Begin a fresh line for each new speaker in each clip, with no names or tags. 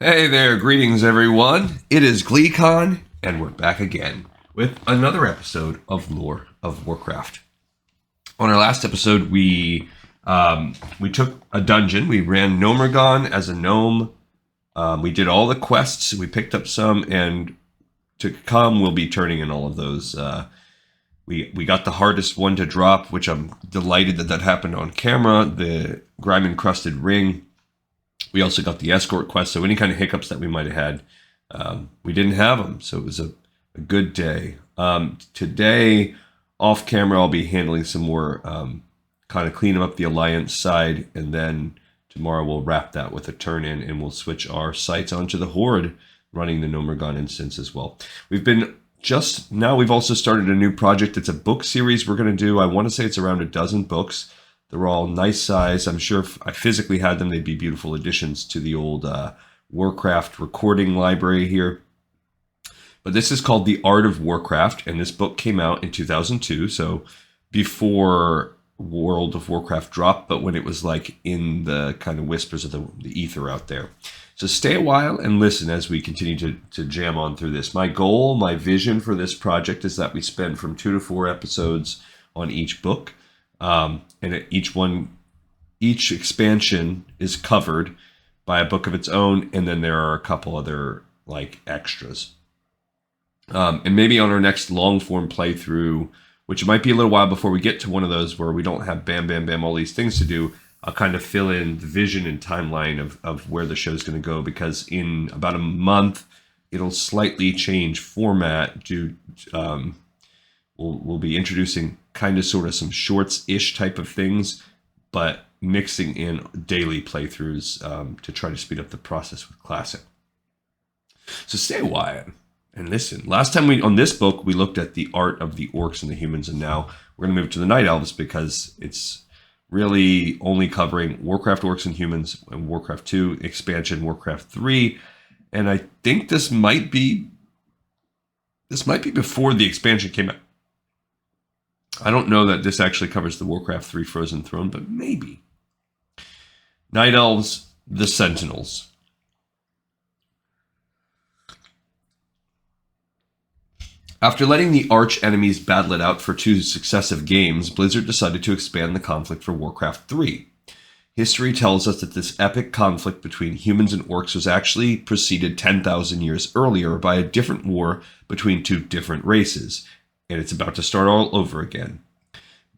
Hey there, greetings everyone. It is GleeCon, and we're back again with another episode of Lore of Warcraft. On our last episode, we took a dungeon. We ran Nomergon as a gnome. We did all the quests. We picked up some, and to come, we'll be turning in all of those. We got the hardest one to drop, which I'm delighted that happened on camera. The grime encrusted ring. We also got the escort quest, so any kind of hiccups that we might have had, we didn't have them. So it was a good day. Today, off camera, I'll be handling some more kind of cleaning up the Alliance side, and then tomorrow we'll wrap that with a turn-in, and we'll switch our sights onto the Horde, running the Nomergon instance as well. We've also started a new project. It's a book series we're going to do. I want to say it's around a dozen books. They're all nice size. I'm sure if I physically had them, they'd be beautiful additions to the old Warcraft recording library here. But this is called The Art of Warcraft, and this book came out in 2002, so before World of Warcraft dropped, but when it was like in the kind of whispers of the ether out there. So stay a while and listen as we continue to jam on through this. My goal, my vision for this project is that we spend from 2 to 4 episodes on each book. And each expansion is covered by a book of its own, and then there are a couple other like extras. And maybe on our next long form playthrough, which might be a little while before we get to one of those where we don't have bam, all these things to do, I'll kind of fill in the vision and timeline of where the show's going to go, because in about a month, it'll slightly change format to, we'll be introducing kind of sort of some shorts-ish type of things, but mixing in daily playthroughs to try to speed up the process with Classic. So stay a while and listen. Last time on this book, we looked at the art of the orcs and the humans, and now we're going to move to the Night Elves because it's really only covering Warcraft Orcs and Humans and Warcraft 2 expansion, Warcraft 3, and I think this might be before the expansion came out. I don't know that this actually covers the Warcraft 3 Frozen Throne, but maybe. Night Elves, the Sentinels. After letting the arch enemies battle it out for 2 successive games, Blizzard decided to expand the conflict for Warcraft 3. History tells us that this epic conflict between humans and orcs was actually preceded 10,000 years earlier by a different war between 2 different races, and it's about to start all over again.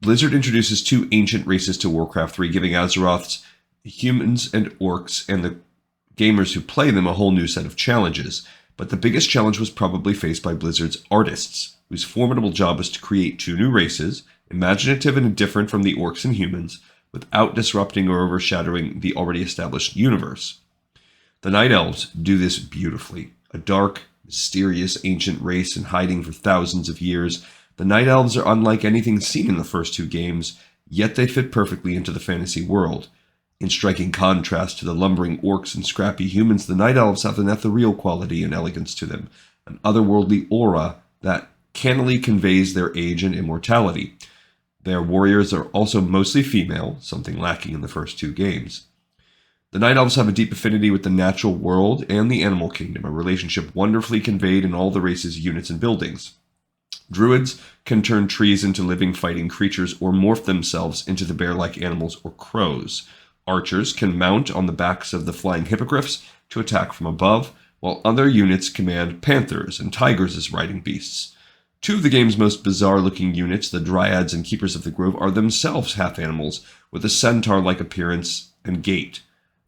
Blizzard introduces 2 ancient races to Warcraft 3, giving Azeroth's humans and orcs and the gamers who play them a whole new set of challenges. But the biggest challenge was probably faced by Blizzard's artists, whose formidable job was to create 2 new races, imaginative and different from the orcs and humans, without disrupting or overshadowing the already established universe. The Night Elves do this beautifully. A dark, mysterious ancient race and hiding for thousands of years, the Night Elves are unlike anything seen in the first 2 games, yet they fit perfectly into the fantasy world. In striking contrast to the lumbering orcs and scrappy humans, the Night Elves have an ethereal quality and elegance to them, an otherworldly aura that cannily conveys their age and immortality. Their warriors are also mostly female, something lacking in the first 2 games. The Night Elves have a deep affinity with the natural world and the animal kingdom, a relationship wonderfully conveyed in all the race's units and buildings. Druids can turn trees into living fighting creatures or morph themselves into the bear-like animals or crows. Archers can mount on the backs of the flying hippogriffs to attack from above, while other units command panthers and tigers as riding beasts. 2 of the game's most bizarre-looking units, the Dryads and Keepers of the Grove, are themselves half-animals, with a centaur-like appearance and gait.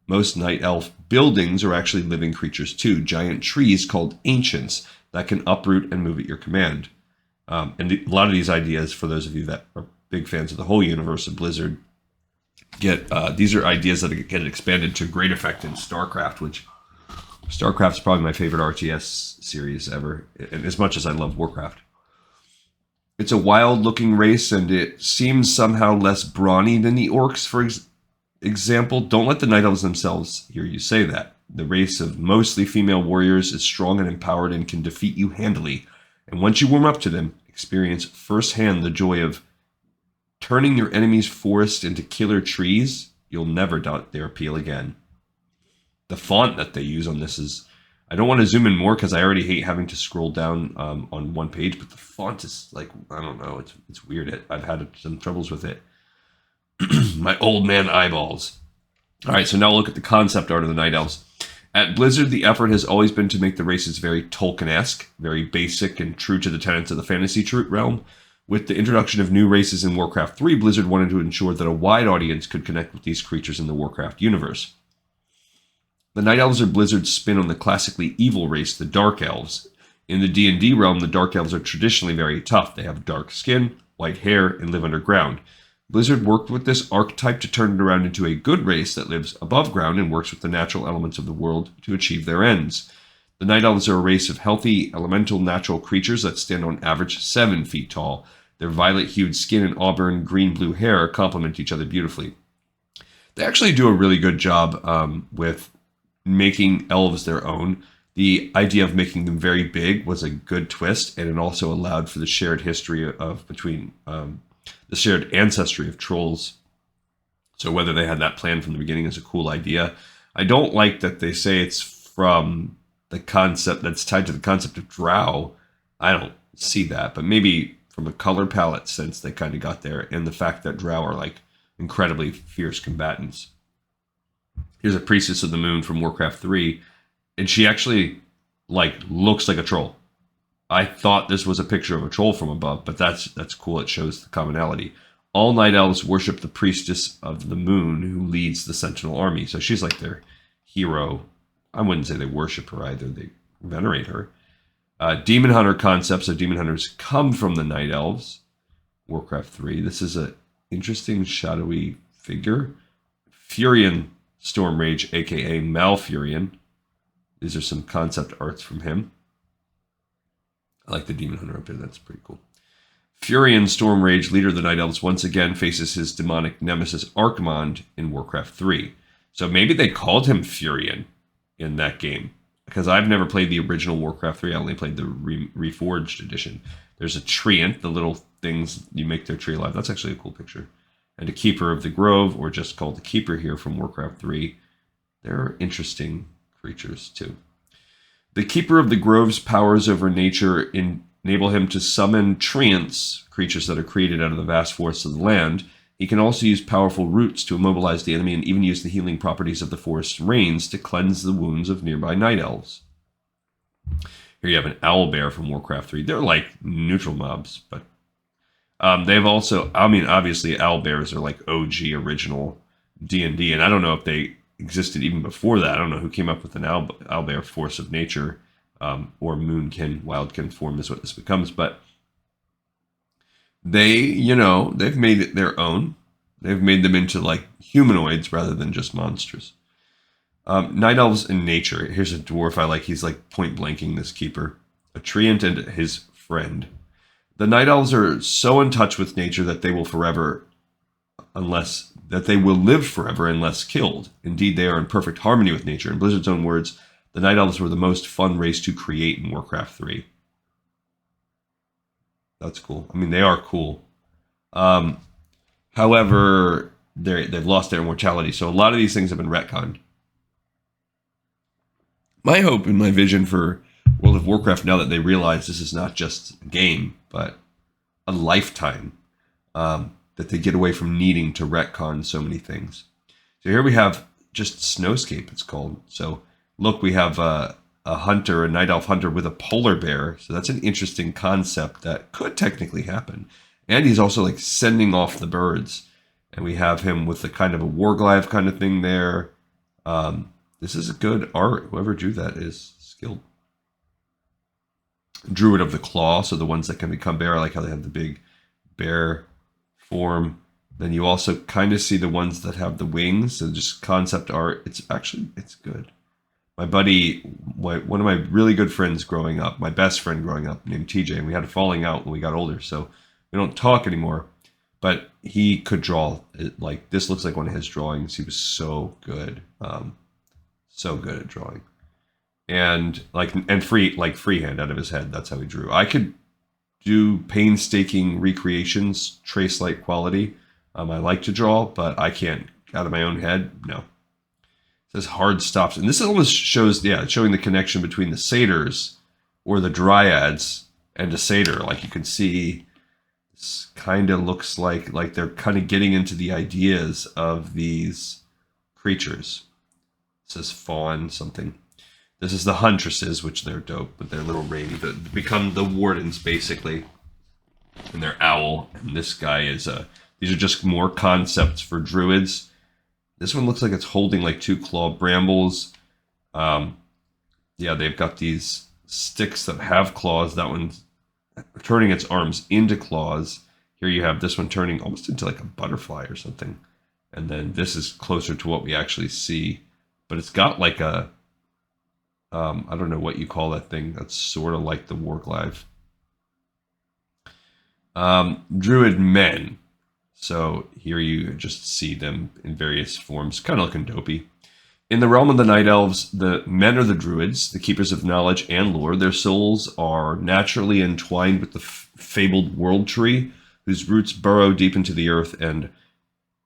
Most Night Elf buildings are actually living creatures too, giant trees called Ancients that can uproot and move at your command. A lot of these ideas, for those of you that are big fans of the whole universe of Blizzard, these are ideas that get expanded to great effect in StarCraft, which StarCraft's probably my favorite RTS series ever, and as much as I love Warcraft. It's a wild-looking race, and it seems somehow less brawny than the orcs, for example. Don't let the Night Elves themselves hear you say that. The race of mostly female warriors is strong and empowered and can defeat you handily. And once you warm up to them, experience firsthand the joy of turning your enemy's forest into killer trees. You'll never doubt their appeal again. the font that they use on this is, I don't want to zoom in more because I already hate having to scroll down on one page, but the font is like, I don't know, it's weird. I've had some troubles with it. My old man eyeballs. All right, so now we'll look at the concept art of the Night Elves. At Blizzard, the effort has always been to make the races very Tolkien-esque, very basic and true to the tenets of the fantasy realm. With the introduction of new races in Warcraft 3, Blizzard wanted to ensure that a wide audience could connect with these creatures in the Warcraft universe. The Night Elves are Blizzard's spin on the classically evil race, the Dark Elves. In the D&D realm, the Dark Elves are traditionally very tough. They have dark skin, white hair, and live underground. Blizzard worked with this archetype to turn it around into a good race that lives above ground and works with the natural elements of the world to achieve their ends. The Night Elves are a race of healthy, elemental, natural creatures that stand on average 7 feet tall. Their violet-hued skin and auburn green-blue hair complement each other beautifully. They actually do a really good job with making elves their own. The idea of making them very big was a good twist, and it also allowed for the shared history of between the shared ancestry of trolls. So whether they had that plan from the beginning is a cool idea. I don't like that they say it's from the concept that's tied to the concept of drow. I don't see that, but maybe from a color palette sense they kind of got there, and the fact that drow are like incredibly fierce combatants. Here's a priestess of the moon from Warcraft 3, and she actually like looks like a troll. I thought this was a picture of a troll from above, but that's cool. It shows the commonality. All Night Elves worship the priestess of the moon who leads the Sentinel army. So she's like their hero. I wouldn't say they worship her either. They venerate her. Demon Hunter concepts. So Demon Hunters come from the Night Elves. Warcraft 3. This is an interesting shadowy figure. Furion Stormrage, a.k.a. Malfurion. These are some concept arts from him. I like the Demon Hunter up there. That's pretty cool. Furion Stormrage, leader of the Night Elves, once again faces his demonic nemesis Archmond in Warcraft 3. So maybe they called him Furion in that game. Because I've never played the original Warcraft 3. I only played the Reforged edition. There's a treant, the little things you make their tree alive. That's actually a cool picture. And a Keeper of the Grove, or just called the Keeper here from Warcraft 3. They're interesting creatures too. The Keeper of the Grove's powers over nature enable him to summon treants, creatures that are created out of the vast forests of the land. He can also use powerful roots to immobilize the enemy and even use the healing properties of the forest's rains to cleanse the wounds of nearby night elves. Here you have an owlbear from Warcraft 3. They're like neutral mobs, but they've also, I mean, obviously owlbears are like OG original D&D, and I don't know if they existed even before that. I don't know who came up with an owlbear force of nature, or moonkin, wildkin form is what this becomes, but they've made it their own. They've made them into like humanoids rather than just monsters. Night elves in nature. Here's a dwarf I like. He's like point blanking this keeper. A treant and his friend. The night elves are so in touch with nature that they will live forever unless killed. Indeed, they are in perfect harmony with nature. In Blizzard's own words, the Night Elves were the most fun race to create in Warcraft 3. That's cool. I mean, they are cool. However, they've lost their immortality, so a lot of these things have been retconned. My hope and my vision for World of Warcraft, now that they realize this is not just a game, but a lifetime, that they get away from needing to retcon so many things. So here we have just Snowscape, it's called. So look, we have a hunter, a night elf hunter with a polar bear. So that's an interesting concept that could technically happen. And he's also like sending off the birds. And we have him with the kind of a warglive kind of thing there. This is a good art. Whoever drew that is skilled. Druid of the Claw, so the ones that can become bear. I like how they have the big bear form. Then you also kind of see the ones that have the wings. So just concept art. It's good. My buddy, one of my really good friends growing up, my best friend growing up, named TJ, and we had a falling out when we got older, so we don't talk anymore. But he could draw. Like, this looks like one of his drawings. He was so good. So good at drawing. And freehand out of his head. That's how he drew. I could do painstaking recreations, trace light quality. I like to draw, but I can't out of my own head. No. says hard stops. And this almost shows, showing the connection between the satyrs or the dryads and a satyr. Like you can see, this kind of looks like they're kind of getting into the ideas of these creatures. It says fawn something. This is the huntresses, which they're dope, but they're little rainy, that become the wardens basically. And they're owl. And this guy is these are just more concepts for druids. This one looks like it's holding like 2 claw brambles. They've got these sticks that have claws. That one's turning its arms into claws. Here you have this one turning almost into like a butterfly or something. And then this is closer to what we actually see. But it's got like a, I don't know what you call that thing. That's sort of like the warglaive. Druid men. So here you just see them in various forms, kind of looking dopey. In the realm of the night elves, the men are the druids, the keepers of knowledge and lore. Their souls are naturally entwined with the fabled world tree, whose roots burrow deep into the earth and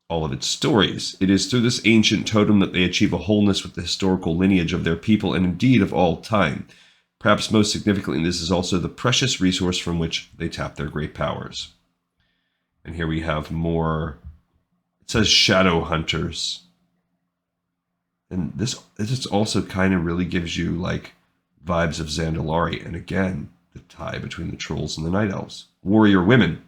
all of its stories. It is through this ancient totem that they achieve a wholeness with the historical lineage of their people and indeed of all time. Perhaps most significantly, this is also the precious resource from which they tap their great powers. And here we have more, it says shadow hunters. And this also kind of really gives you like vibes of Zandalari. And again, the tie between the trolls and the night elves. Warrior women.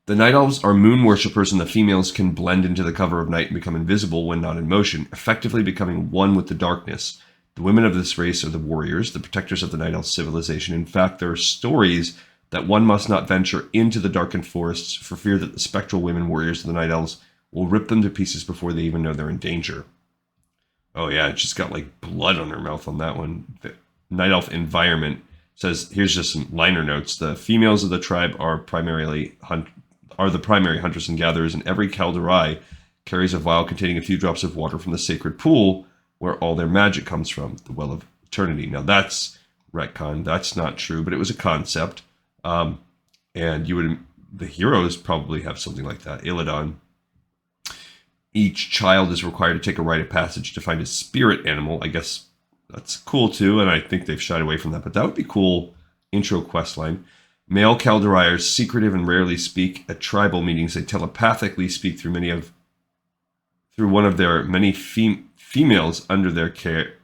The night elves are moon worshippers, and the females can blend into the cover of night and become invisible when not in motion, effectively becoming one with the darkness. The women of this race are the warriors, the protectors of the night elf civilization. In fact, there are stories that one must not venture into the darkened forests for fear that the spectral women warriors of the night elves will rip them to pieces before they even know they're in danger. Oh yeah, it's just got like blood on her mouth on that one. The night elf environment says, here's just some liner notes. The females of the tribe are the primary hunters and gatherers, and every Kaldarai carries a vial containing a few drops of water from the sacred pool where all their magic comes from, the Well of Eternity. Now that's retcon. That's not true, but it was a concept. And the heroes probably have something like that. Illidan. Each child is required to take a rite of passage to find a spirit animal. I guess that's cool too, and I think they've shied away from that, but that would be cool intro quest line. Male Kaldarai are secretive and rarely speak at tribal meetings. They telepathically speak through one of their many females under their care.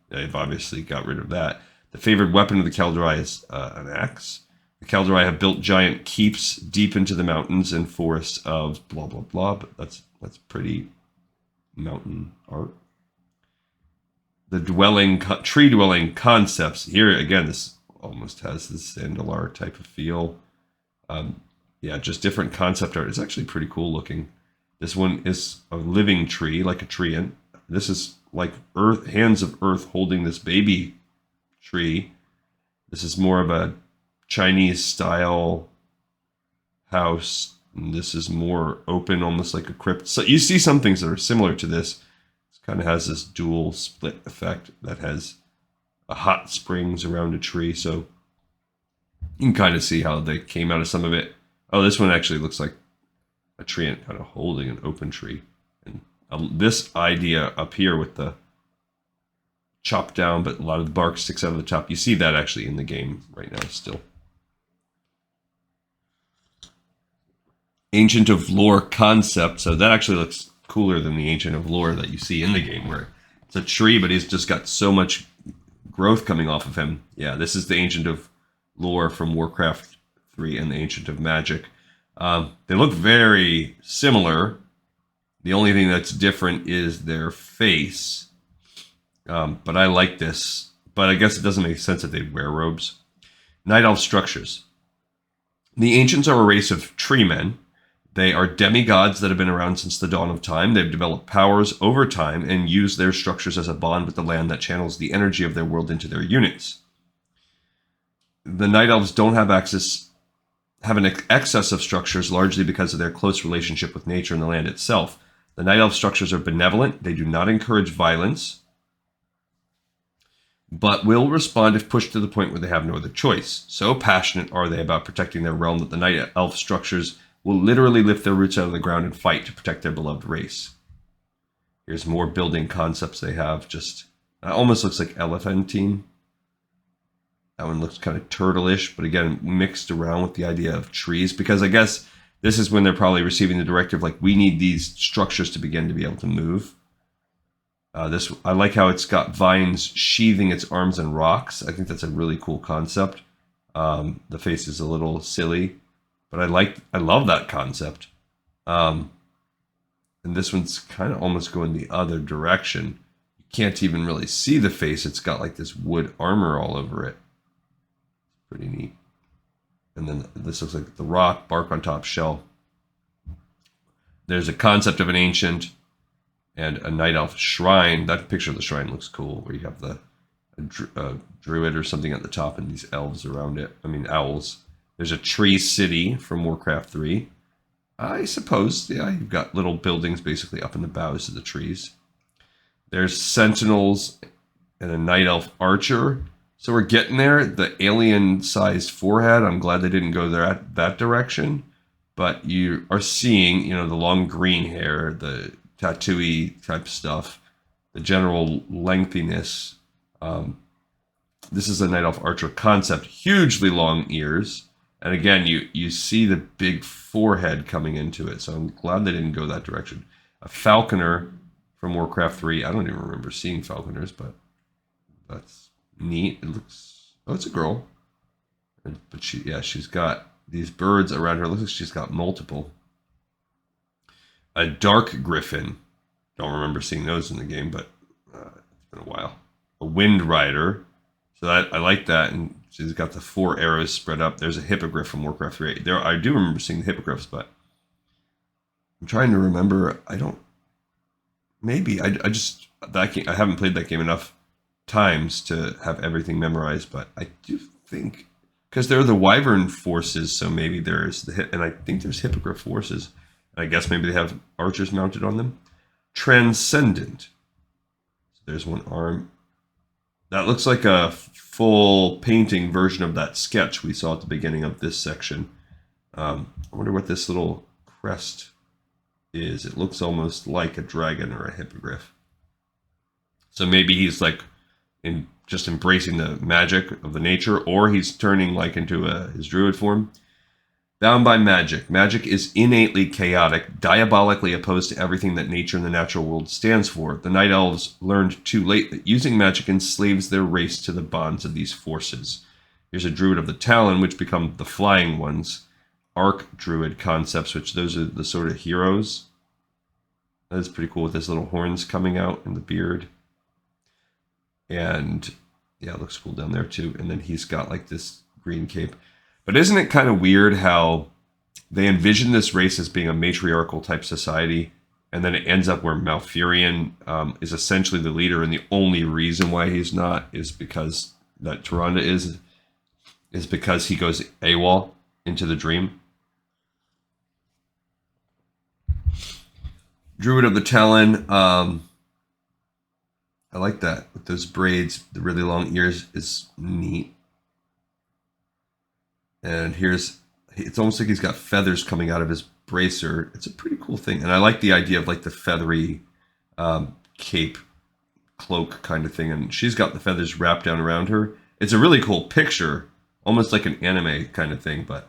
They've obviously got rid of that. The favored weapon of the Kaldarai is an axe. The Kaldarai have built giant keeps deep into the mountains and forests of blah blah blah. But that's pretty mountain art. The tree dwelling concepts here again. This almost has this Zandalar type of feel. Just different concept art. It's actually pretty cool looking. This one is a living tree, like a treant. This is like earth, hands of earth holding this baby tree. This is more of a Chinese style house. And this is more open, almost like a crypt. So you see some things that are similar to this. It kind of has this dual split effect that has a hot springs around a tree. So you can kind of see how they came out of some of it. Oh, this one actually looks like a treant kind of holding an open tree. And this idea up here with the chopped down, but a lot of the bark sticks out of the top. You see that actually in the game right now still. Ancient of Lore concept. So that actually looks cooler than the Ancient of Lore that you see in the game, where it's a tree, but he's just got so much growth coming off of him. Yeah, this is the Ancient of Lore from Warcraft 3 and the Ancient of Magic. They look very similar. The only thing that's different is their face. But I like this. But I guess it doesn't make sense that they'd wear robes. Night Elf structures. The ancients are a race of tree men. They are demigods that have been around since the dawn of time. They've developed powers over time and use their structures as a bond with the land that channels the energy of their world into their units. The Night Elves don't have an excess of structures, largely because of their close relationship with nature and the land itself. The Night Elf structures are benevolent. They do not encourage violence, but will respond if pushed to the point where they have no other choice. So passionate are they about protecting their realm that the Night Elf structures will literally lift their roots out of the ground and fight to protect their beloved race. Here's more building concepts they have. Just it almost looks like elephantine. That one looks kind of turtle-ish, but again, mixed around with the idea of trees, because I guess this is when they're probably receiving the directive, like, we need these structures to begin to be able to move. I like how it's got vines sheathing its arms in rocks. I think that's a really cool concept. The face is a little silly, but I love that concept. And this one's kind of almost going the other direction. You can't even really see the face. It's got like this wood armor all over it. Pretty neat. And then this looks like the rock, bark on top, shell. There's a concept of an ancient and a night elf shrine. That picture of the shrine looks cool, where you have the druid or something at the top and these elves around it. I mean, owls. There's a tree city from Warcraft 3. I suppose, yeah, you've got little buildings basically up in the boughs of the trees. There's sentinels and a night elf archer. So we're getting there. The alien-sized forehead, I'm glad they didn't go there that direction. But you are seeing, the long green hair, the tattoo-y type stuff, the general lengthiness. This is a night elf archer concept. Hugely long ears. And again, you see the big forehead coming into it. So I'm glad they didn't go that direction. A falconer from Warcraft 3. I don't even remember seeing falconers, but that's neat. It looks... Oh, it's a girl. But she's got these birds around her. It looks like she's got multiple. A dark griffin. Don't remember seeing those in the game, but it's been a while. A wind rider. So I like that. And she's got the 4 arrows spread up. There's a hippogriff from Warcraft 3. I do remember seeing the hippogriffs, but I'm trying to remember. I don't... Maybe. I haven't played that game enough times to have everything memorized, but I do think, because they're the wyvern forces, so maybe there's and I think there's hippogriff forces. I guess maybe they have archers mounted on them. Transcendent. So there's one arm. That looks like a full painting version of that sketch we saw at the beginning of this section. I wonder what this little crest is. It looks almost like a dragon or a hippogriff. So maybe he's like just embracing the magic of the nature, or he's turning like into his druid form. Bound by magic. Magic is innately chaotic, diabolically opposed to everything that nature and the natural world stands for. The Night Elves learned too late that using magic enslaves their race to the bonds of these forces. Here's a Druid of the Talon, which become the Flying Ones. Arc Druid concepts, which those are the sort of heroes. That is pretty cool with his little horns coming out and the beard. And yeah, it looks cool down there too. And then he's got like this green cape. But isn't it kind of weird how they envision this race as being a matriarchal type society, and then it ends up where Malfurion is essentially the leader, and the only reason why he's not is because that Tyrande is because he goes AWOL into the dream. Druid of the Talon. I like that with those braids, the really long ears is neat. And it's almost like he's got feathers coming out of his bracer. It's a pretty cool thing. And I like the idea of like the feathery cape, cloak kind of thing. And she's got the feathers wrapped down around her. It's a really cool picture, almost like an anime kind of thing, but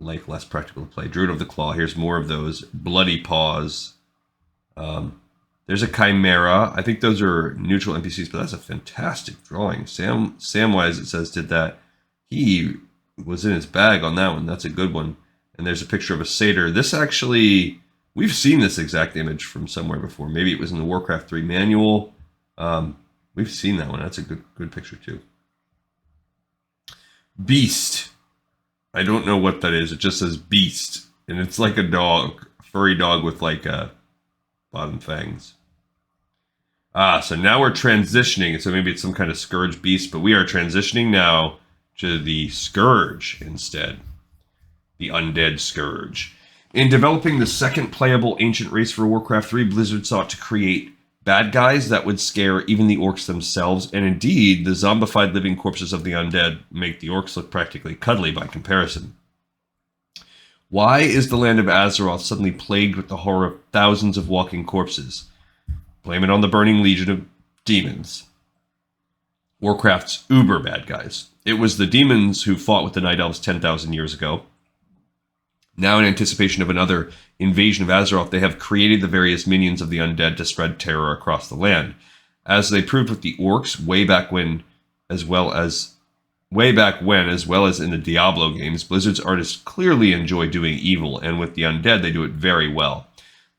like less practical to play. Druid of the Claw, here's more of those. Bloody Paws. There's a Chimera. I think those are neutral NPCs, but that's a fantastic drawing. Samwise, it says, did that. He was in his bag on that one. That's a good one. And there's a picture of a satyr. This actually, we've seen this exact image from somewhere before. Maybe it was in the Warcraft 3 manual. We've seen that one. That's a good picture too. Beast. I don't know what that is. It just says beast. And it's like a dog, a furry dog with like bottom fangs. So now we're transitioning. So maybe it's some kind of Scourge beast, but we are transitioning now to the Scourge instead. The Undead Scourge. In developing the second playable ancient race for Warcraft 3, Blizzard sought to create bad guys that would scare even the orcs themselves, and indeed, the zombified living corpses of the undead make the orcs look practically cuddly by comparison. Why is the land of Azeroth suddenly plagued with the horror of thousands of walking corpses? Blame it on the burning legion of demons. Warcraft's uber bad guys. It was the demons who fought with the Night Elves 10,000 years ago. Now, in anticipation of another invasion of Azeroth, they have created the various minions of the undead to spread terror across the land. As they proved with the orcs way back when, as well as in the Diablo games, Blizzard's artists clearly enjoy doing evil, and with the undead, they do it very well.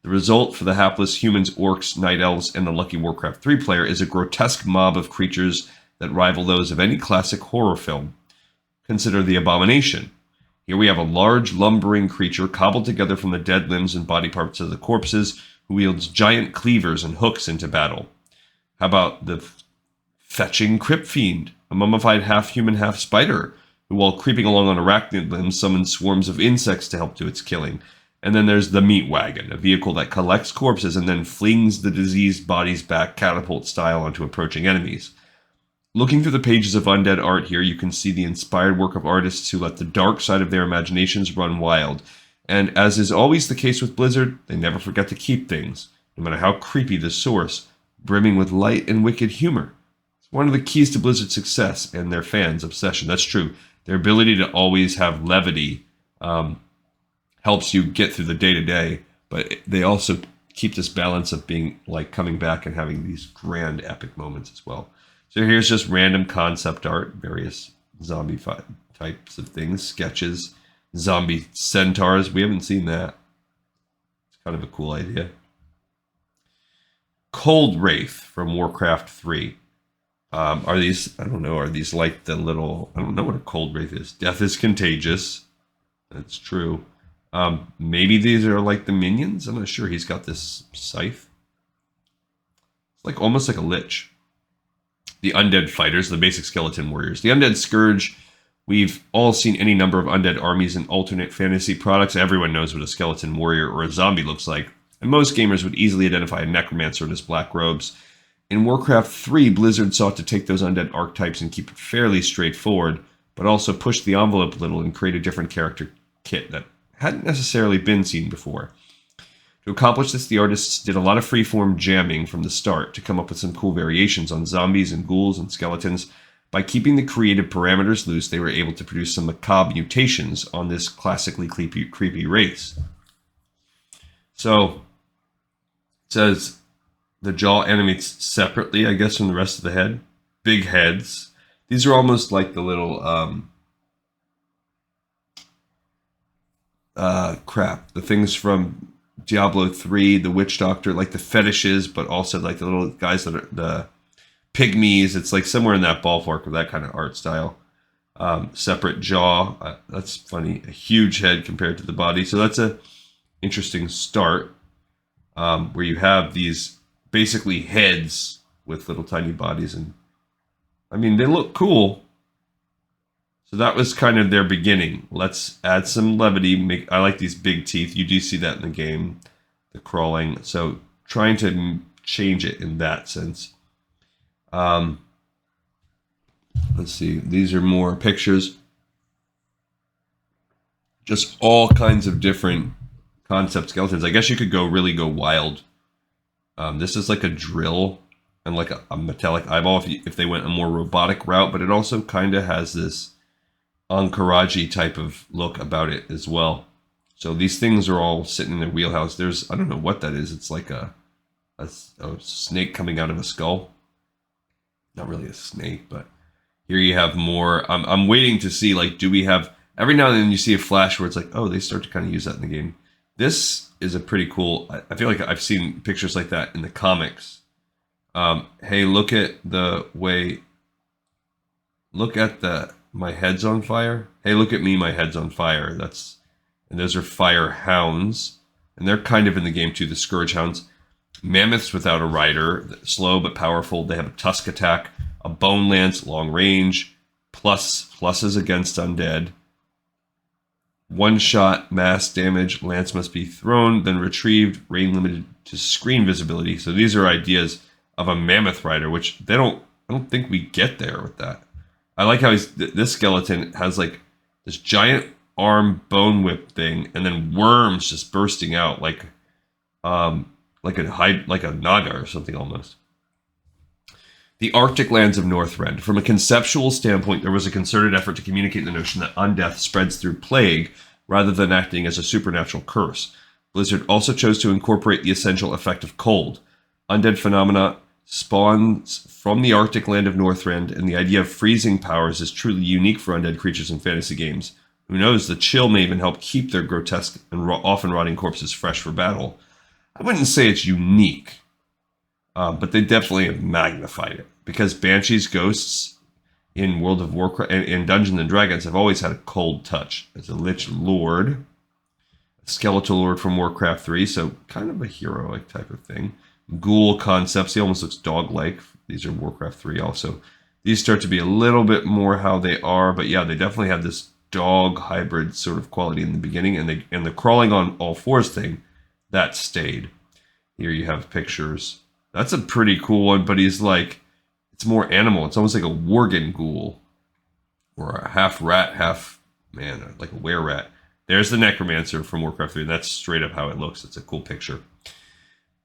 The result for the hapless humans, orcs, night elves, and the lucky Warcraft 3 player is a grotesque mob of creatures that rival those of any classic horror film. Consider the Abomination. Here we have a large, lumbering creature cobbled together from the dead limbs and body parts of the corpses, who wields giant cleavers and hooks into battle. How about the fetching Crypt Fiend, a mummified half-human, half-spider, who, while creeping along on arachnid limbs, summons swarms of insects to help do its killing. And then there's the Meat Wagon, a vehicle that collects corpses and then flings the diseased bodies back catapult style onto approaching enemies. Looking through the pages of undead art here, you can see the inspired work of artists who let the dark side of their imaginations run wild. And as is always the case with Blizzard, they never forget to keep things, no matter how creepy the source, brimming with light and wicked humor. It's one of the keys to Blizzard's success and their fans' obsession. That's true. Their ability to always have levity helps you get through the day-to-day, but they also keep this balance of being like coming back and having these grand epic moments as well. So here's just random concept art, various zombie types of things, sketches, zombie centaurs. We haven't seen that. It's kind of a cool idea. Cold Wraith from Warcraft 3. Are these, I don't know, are these like the little, I don't know what a Cold Wraith is. Death is contagious. That's true. Maybe these are like the minions. I'm not sure. He's got this scythe. It's like almost like a lich. The undead fighters, the basic skeleton warriors. The undead Scourge, we've all seen any number of undead armies in alternate fantasy products. Everyone knows what a skeleton warrior or a zombie looks like, and most gamers would easily identify a necromancer in his black robes. In Warcraft 3, Blizzard sought to take those undead archetypes and keep it fairly straightforward, but also push the envelope a little and create a different character kit that hadn't necessarily been seen before. To accomplish this, the artists did a lot of freeform jamming from the start to come up with some cool variations on zombies and ghouls and skeletons. By keeping the creative parameters loose, they were able to produce some macabre mutations on this classically creepy race. So, it says the jaw animates separately, I guess, from the rest of the head. Big heads. These are almost like the little, the things from Diablo 3, the Witch Doctor, like the fetishes, but also like the little guys that are the pygmies. It's like somewhere in that ballpark with that kind of art style. Separate jaw. That's funny. A huge head compared to the body. So that's a interesting start where you have these basically heads with little tiny bodies. And I mean, they look cool. So that was kind of their beginning. Let's add some levity. I like these big teeth. You do see that in the game, the crawling. So trying to change it in that sense. Let's see. These are more pictures. Just all kinds of different concept skeletons. I guess you could really go wild. This is like a drill and like a metallic eyeball if they went a more robotic route. But it also kind of has this Ankaraji type of look about it as well. So these things are all sitting in their wheelhouse. There's, I don't know what that is. It's like a snake coming out of a skull. Not really a snake, but here you have more. I'm waiting to see, like, do we have, every now and then you see a flash where it's like, oh, they start to kind of use that in the game. This is a pretty cool, I feel like I've seen pictures like that in the comics. Hey, look at the way, my head's on fire. Hey, look at me, my head's on fire. And those are fire hounds. And they're kind of in the game too, the Scourge hounds. Mammoths without a rider, slow but powerful. They have a tusk attack, a bone lance, long range, pluses against undead. One shot, mass damage, lance must be thrown, then retrieved, range limited to screen visibility. So these are ideas of a mammoth rider, which I don't think we get there with that. I like how this skeleton has like this giant arm bone whip thing, and then worms just bursting out like a naga or something almost. The Arctic lands of Northrend. From a conceptual standpoint, there was a concerted effort to communicate the notion that undeath spreads through plague rather than acting as a supernatural curse. Blizzard also chose to incorporate the essential effect of cold. Undead phenomena spawns from the Arctic land of Northrend, and the idea of freezing powers is truly unique for undead creatures in fantasy games. Who knows, the chill may even help keep their grotesque and often rotting corpses fresh for battle. I wouldn't say it's unique, but they definitely have magnified it, because Banshee's ghosts in World of Warcraft and Dungeons and Dragons have always had a cold touch. As a Lich Lord, a Skeletal Lord from Warcraft 3, so kind of a heroic type of thing. Ghoul concepts, he almost looks dog-like. These are Warcraft 3 also. These start to be a little bit more how they are, but yeah, they definitely have this dog hybrid sort of quality in the beginning, and the crawling on all fours thing, that stayed. Here you have pictures. That's a pretty cool one, but he's like, it's more animal. It's almost like a Worgen ghoul, or a half rat, half man, like a were-rat. There's the Necromancer from Warcraft 3. That's straight up how it looks. It's a cool picture.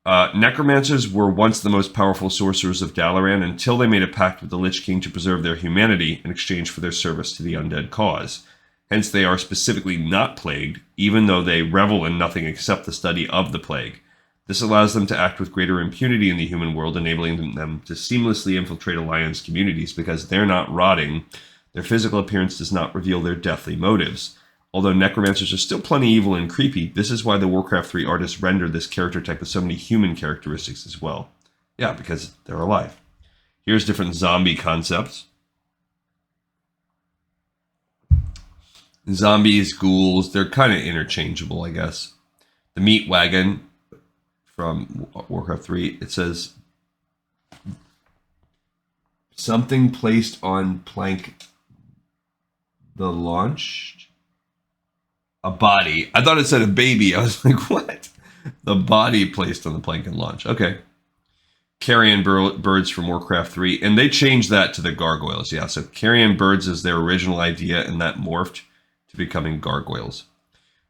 Necromancers were once the most powerful sorcerers of Dalaran until they made a pact with the Lich King to preserve their humanity in exchange for their service to the undead cause. Hence, they are specifically not plagued, even though they revel in nothing except the study of the plague. This allows them to act with greater impunity in the human world, enabling them to seamlessly infiltrate Alliance communities because they're not rotting. Their physical appearance does not reveal their deathly motives. Although necromancers are still plenty evil and creepy, this is why the Warcraft 3 artists rendered this character type with so many human characteristics as well. Yeah, because they're alive. Here's different zombie concepts. Zombies, ghouls, they're kind of interchangeable, I guess. The meat wagon from Warcraft 3, it says something placed on plank the launched. A body. I thought it said a baby. I was like, what? The body placed on the plank and launch. Okay. Carrion birds from Warcraft 3. And they changed that to the gargoyles. Yeah, so carrion birds is their original idea, and that morphed to becoming gargoyles.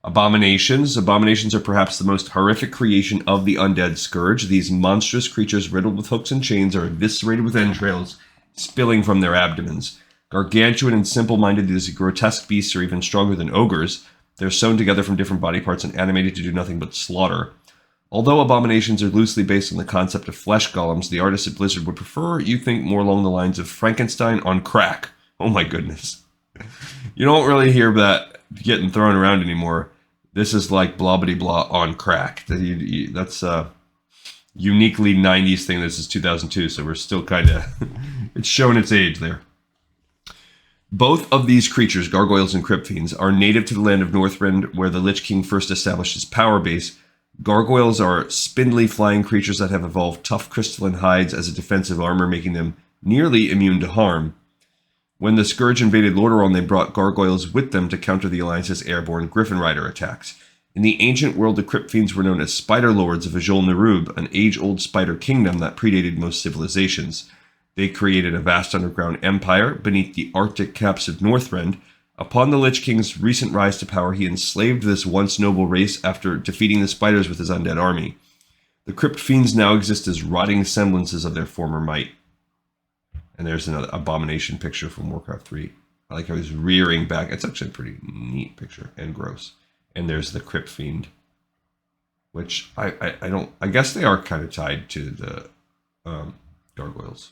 Abominations. Abominations are perhaps the most horrific creation of the undead Scourge. These monstrous creatures riddled with hooks and chains are eviscerated with entrails spilling from their abdomens. Gargantuan and simple-minded, these grotesque beasts are even stronger than ogres. They're sewn together from different body parts and animated to do nothing but slaughter. Although abominations are loosely based on the concept of flesh golems, the artists at Blizzard would prefer you think more along the lines of Frankenstein on crack. Oh my goodness. You don't really hear that getting thrown around anymore. This is like blah-bitty-blah on crack. That's a uniquely 90s thing. This is 2002, so we're still kind of... it's showing its age there. Both of these creatures, gargoyles and crypt fiends, are native to the land of Northrend, where the Lich King first established his power base. Gargoyles are spindly flying creatures that have evolved tough crystalline hides as a defensive armor, making them nearly immune to harm. When the Scourge invaded Lordaeron, they brought gargoyles with them to counter the Alliance's airborne Griffin Rider attacks. In the ancient world, the crypt fiends were known as Spider Lords of Ajol Nerub, an age-old spider kingdom that predated most civilizations. They created a vast underground empire beneath the Arctic caps of Northrend. Upon the Lich King's recent rise to power, he enslaved this once noble race after defeating the spiders with his undead army. The Crypt Fiends now exist as rotting semblances of their former might. And there's another abomination picture from Warcraft 3. I like how he's rearing back. It's actually a pretty neat picture and gross. And there's the Crypt Fiend, which I guess they are kind of tied to the gargoyles.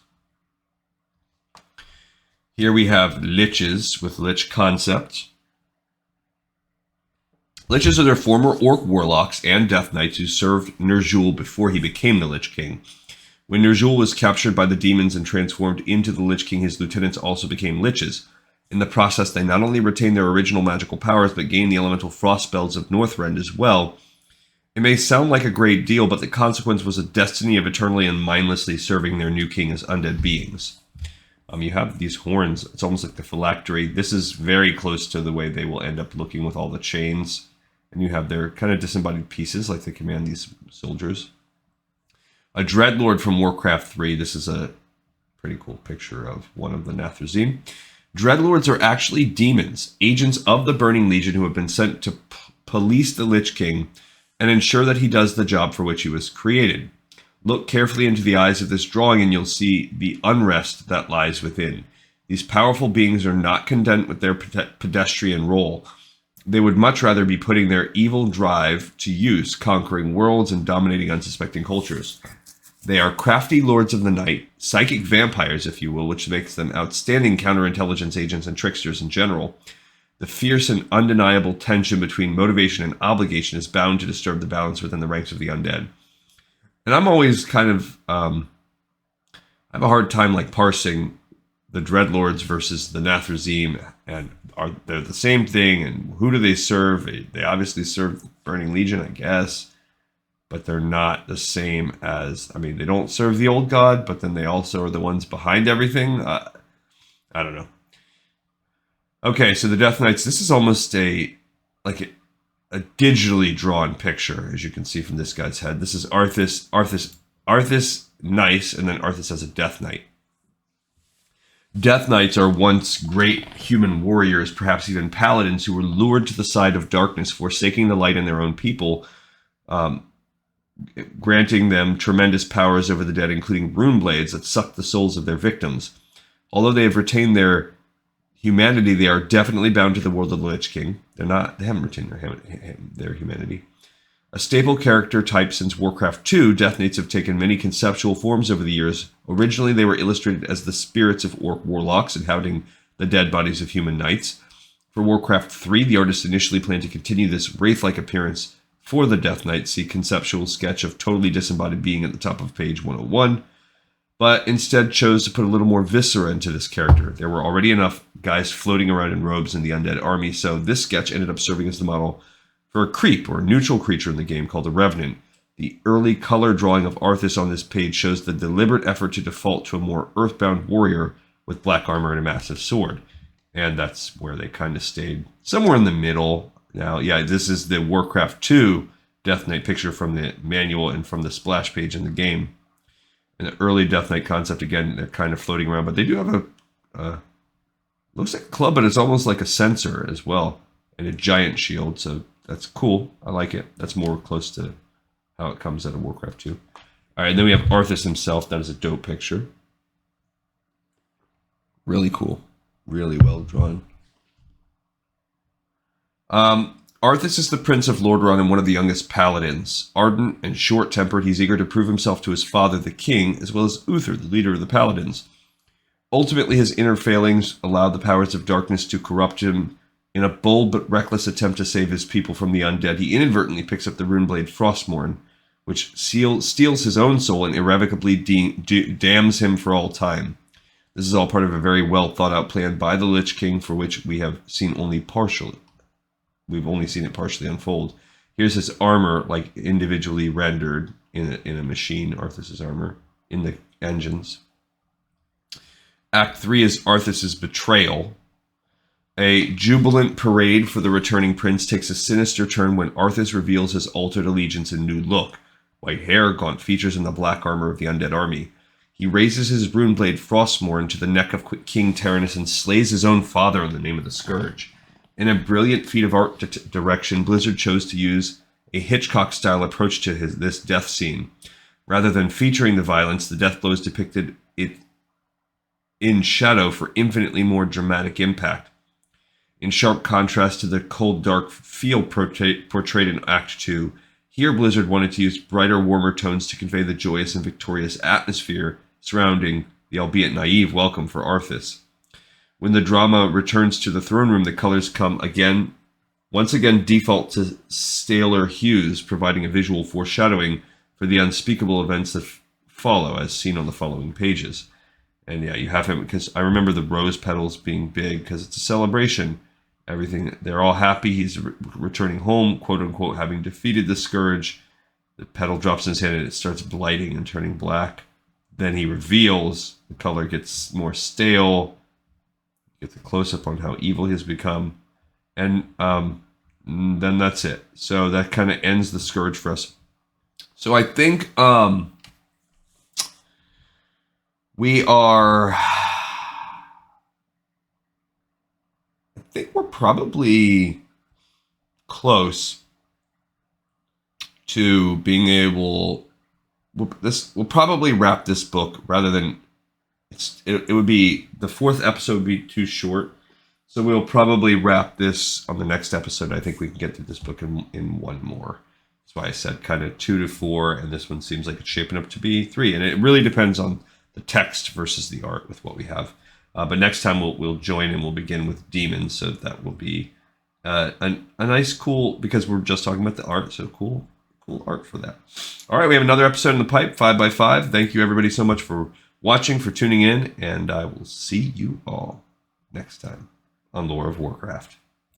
Here we have liches with lich concept. Liches are their former orc warlocks and death knights who served Ner'zhul before he became the Lich King. When Ner'zhul was captured by the demons and transformed into the Lich King, his lieutenants also became liches. In the process, they not only retained their original magical powers, but gained the elemental frost spells of Northrend as well. It may sound like a great deal, but the consequence was a destiny of eternally and mindlessly serving their new king as undead beings. You have these horns. It's almost like the phylactery. This is very close to the way they will end up looking with all the chains. And you have their kind of disembodied pieces, like they command these soldiers. A Dreadlord from Warcraft 3. This is a pretty cool picture of one of the Nathrezim. Dreadlords are actually demons, agents of the Burning Legion who have been sent to police the Lich King and ensure that he does the job for which he was created. Look carefully into the eyes of this drawing and you'll see the unrest that lies within. These powerful beings are not content with their pedestrian role. They would much rather be putting their evil drive to use, conquering worlds and dominating unsuspecting cultures. They are crafty lords of the night, psychic vampires, if you will, which makes them outstanding counterintelligence agents and tricksters in general. The fierce and undeniable tension between motivation and obligation is bound to disturb the balance within the ranks of the undead. And I'm always kind of, I have a hard time like parsing the Dreadlords versus the Nathrezim, and are they're the same thing, and who do they serve? They obviously serve the Burning Legion, I guess, but they're not the same as, I mean, they don't serve the old god, but then they also are the ones behind everything. I don't know. Okay, so the Death Knights, this is almost a digitally drawn picture, as you can see from this guy's head. This is Arthas nice, and then Arthas has a Death Knight. Death Knights are once great human warriors, perhaps even paladins, who were lured to the side of darkness, forsaking the light in their own people, granting them tremendous powers over the dead, including rune blades that suck the souls of their victims. Although they have retained their humanity, they are definitely bound to the world of the Lich King. They haven't retained their humanity. A staple character type since Warcraft 2, Death Knights have taken many conceptual forms over the years. Originally, they were illustrated as the spirits of orc warlocks inhabiting the dead bodies of human knights. For Warcraft 3, the artist initially planned to continue this wraith-like appearance for the Death Knight. See conceptual sketch of totally disembodied being at the top of page 101, but instead chose to put a little more viscera into this character. There were already enough guys floating around in robes in the undead army, so this sketch ended up serving as the model for a creep, or a neutral creature in the game called a Revenant. The early color drawing of Arthas on this page shows the deliberate effort to default to a more earthbound warrior with black armor and a massive sword. And that's where they kind of stayed, somewhere in the middle. Now, yeah, this is the Warcraft 2 Death Knight picture from the manual and from the splash page in the game. And the early Death Knight concept, again, they're kind of floating around, but they do have looks like a club, but it's almost like a censer as well, and a giant shield, so that's cool. I like it. That's more close to how it comes out of Warcraft 2. All right, and then we have Arthas himself. That is a dope picture. Really cool. Really well drawn. Arthas is the Prince of Lordaeron and one of the youngest paladins. Ardent and short-tempered, he's eager to prove himself to his father, the king, as well as Uther, the leader of the paladins. Ultimately, his inner failings allowed the powers of darkness to corrupt him. In a bold but reckless attempt to save his people from the undead, he inadvertently picks up the runeblade Frostmourne, which steals his own soul and irrevocably damns him for all time. This is all part of a very well thought out plan by the Lich King, for which we have seen only partially. We've only seen it partially unfold. Here's his armor, like individually rendered in a machine. Arthas's armor in the engines. Act 3 is Arthas's betrayal. A jubilant parade for the returning prince takes a sinister turn when Arthas reveals his altered allegiance and new look. White hair, gaunt features, and the black armor of the undead army. He raises his runeblade Frostmourne to the neck of King Tyrannus and slays his own father in the name of the Scourge. In a brilliant feat of art direction, Blizzard chose to use a Hitchcock-style approach to this death scene. Rather than featuring the violence, the death blows depicted it in shadow for infinitely more dramatic impact. In sharp contrast to the cold, dark feel portrayed in Act 2, here Blizzard wanted to use brighter, warmer tones to convey the joyous and victorious atmosphere surrounding the albeit naive welcome for Arthas. When the drama returns to the throne room, the colors come once again default to staler hues, providing a visual foreshadowing for the unspeakable events that follow, as seen on the following pages. And yeah, you have him, because I remember the rose petals being big, because it's a celebration. Everything, they're all happy. He's returning home, quote unquote, having defeated the Scourge. The petal drops in his hand and it starts blighting and turning black. Then he reveals, the color gets more stale. Get the close-up on how evil he has become. And then that's it. So that kind of ends the Scourge for us. So I think we are think we're probably close to being able. We'll probably wrap this book rather than it would be the 4th episode would be too short, so we'll probably wrap this on the next episode. I think we can get through this book in one more. That's why I said kind of 2 to 4, and this one seems like it's shaping up to be 3. And it really depends on the text versus the art with what we have. But next time we'll join and we'll begin with demons, so that will be a nice, cool, because we're just talking about the art, so cool art for that. All right, we have another episode in the pipe, 5x5. Thank you everybody so much for watching, for tuning in, and I will see you all next time on Lore of Warcraft.